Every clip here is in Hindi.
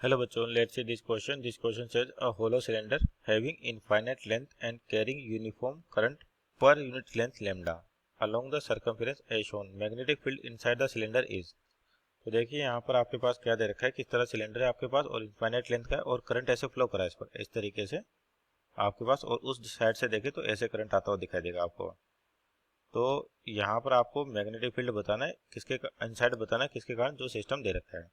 Hello बच्चों, let's see this question. This question says a hollow cylinder having infinite length and carrying uniform current per unit length lambda along the circumference as shown. Magnetic field inside the cylinder is. तो देखिए यहाँ पर आपके पास क्या दे रखा है, किस तरह सिलेंडर है आपके पास और इनफाइनाइट लेंथ का है और करंट ऐसे फ्लो करा है इस पर इस तरीके से आपके पास, और उस साइड से देखें तो ऐसे करंट आता हुआ दिखाई देगा आपको। तो यहाँ पर आपको मैग्नेटिक फील्ड बताना है, किसके इनसाइड बताना है, किसके कारण जो सिस्टम दे रखा है।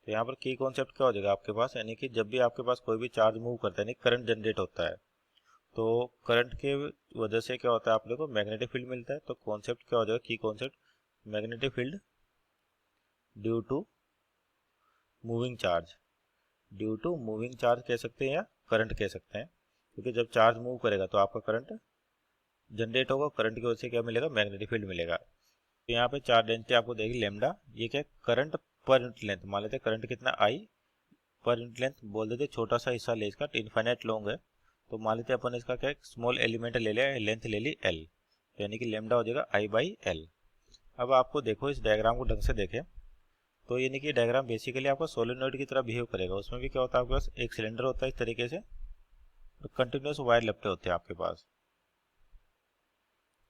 तो यहाँ पर की कॉन्सेप्ट क्या हो जाएगा आपके पास, यानी कि जब भी आपके पास कोई भी चार्ज मूव करता है यानी करंट जनरेट होता है, तो करंट के वजह से क्या होता है आप लोगों को मैग्नेटिक फील्ड मिलता है। तो कॉन्सेप्ट क्या हो जाएगा, की concept magnetic field due to moving charge. Due to moving charge कह सकते हैं या करंट कह सकते हैं, क्योंकि जब चार्ज मूव करेगा तो आपका करंट जनरेट होगा, करंट की वजह से क्या मिलेगा, मैग्नेटिक फील्ड मिलेगा। तो यहाँ पे चार्ज डेंसिटी आपको देगी लेमडा, ये क्या करंट पर यूनिट लेंथ, मान लेते हैं करंट कितना आई पर यूनिट लेंथ बोल देते, छोटा सा हिस्सा ले इसका, इनफाइनाइट लॉन्ग है तो मान लेते अपन इसका क्या स्मॉल एलिमेंट ले लिया, लेंथ ले ली एल, यानी कि लेमडा हो जाएगा आई बाई एल। अब आपको देखो इस डायग्राम को ढंग से देखें तो यानी कि डायग्राम बेसिकली आपका सोलेनोइड की तरह बिहेव करेगा। उसमें भी क्या होता है आपके पास एक सिलेंडर होता है इस तरीके से, तो कंटिन्यूस वायर लपटे होते हैं आपके पास,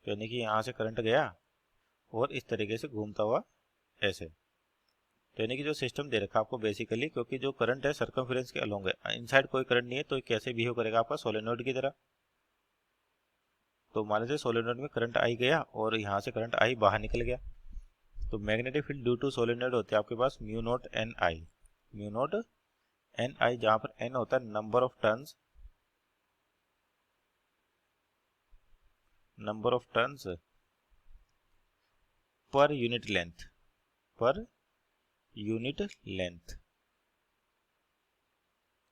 तो यानी कि यहाँ से करंट गया और इस तरीके से घूमता हुआ ऐसे, तो यानी कि जो सिस्टम दे रखा है आपको बेसिकली, क्योंकि जो करंट है सर्कमफेरेंस के अलोंग है, इनसाइड कोई करंट नहीं है, तो कैसे बिहेव करेगा आपका सोलेनोइड की तरह। तो मान लीजिए सोलेनोइड में करंट आई गया और यहाँ से करंट आई बाहर निकल गया, तो magnetic field due to solenoid होते हैं आपके पास mu naught N I, mu naught N I, जहाँ पर एन होता है number of turns, number of turns per unit length, per unit length,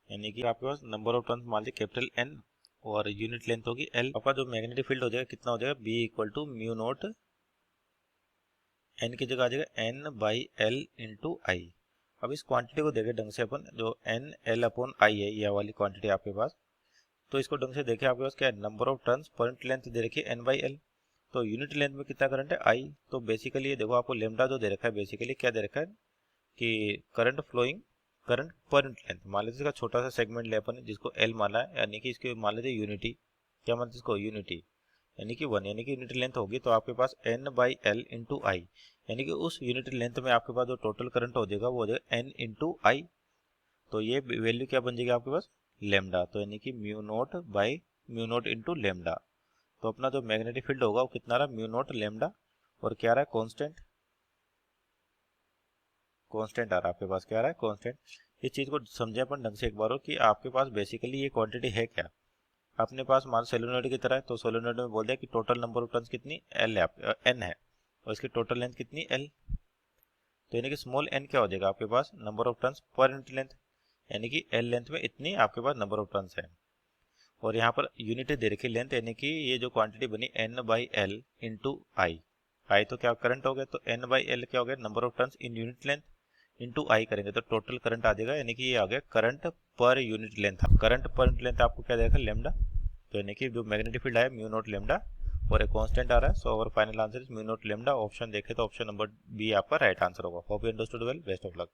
यानी कि आपके पास नंबर ऑफ टर्न्स मान लीजिए कैपिटल एन और यूनिट लेंथ होगी एल। आपका जो मैग्नेटिक फील्ड हो जाएगा कितना हो जाएगा, B equal to mu naught N की जगह आ जाएगा एन बाई एल इंटू आई। अब इस क्वांटिटी को देखें ढंग से अपन, जो एन एल अपॉन आई है यह वाली क्वांटिटी आपके पास, तो इसको ढंग से देखें आपके पास क्या है, number of turns per unit length दे रखी है एन बाई एल, तो यूनिट लेंथ में कितना करंट है आई, तो बेसिकली ये देखो आपको लेमडा जो दे रखा है बेसिकली क्या दे रखा है कि current flowing, current per unit length. मान लीजिए इसका छोटा सा सेगमेंट ले अपन जिसको एल माना है, यानी कि इसके मान लीजिए यूनिटी, क्या मान इसको यूनिटी यानी कि 1, यानी कि यूनिट लेंथ होगी तो आपके पास एन बाई एल इंटू आई, यानी कि उस यूनिट लेंथ में आपके पास जो टोटल करंट हो जाएगा वो हो जाएगा एन इंटू आई, तो ये वैल्यू क्या बन जाएगी आपके पास लेमडा, तो यानी कि mu naught by mu naught into lambda. तो अपना जो मैग्नेटिक फील्ड होगा वो कितना रहा, म्यू नोट लेमडा, और क्या रहा है कांस्टेंट, कांस्टेंट आ रहा है आपके पास, क्या रहा है कांस्टेंट। इस चीज को समझे अपन ढंग से एक बार हो कि आपके पास बेसिकली ये क्वांटिटी है क्या, अपने पास मान सोलेनोइड की तरह है, तो सोलेनोइड में बोल दिया कि टोटल नंबर ऑफ टर्न्स कितनी एल है, एन है, और इसकी टोटल लेंथ कितनी एल, तो यानी कि स्मॉल एन क्या हो जाएगा आपके पास number of turns per unit length, यानी कि एल लेंथ में इतनी आपके पास नंबर ऑफ टर्न्स है, और यहाँ पर यूनिट दे रखी लेंथ, यानी कि ये जो क्वांटिटी बनी एन बाई एल इंटू आई, आई तो क्या करंट हो गया, तो एन बाई एल क्या हो गया number of turns in unit length into I करेंगे तो टोटल करंट आ जाएगा, यानी कि ये आ गया current per unit length. Current per unit length आपको क्या देखा लेमडा, तो यानी कि जो मैग्नेटिक फील्ड है म्यू नॉट लेमडा और एक कांस्टेंट आ रहा है, so our final answer is mu naught lambda. Option देखे तो ऑप्शन नंबर बी आपका राइट आंसर होगा। Hope you understood well, best of luck.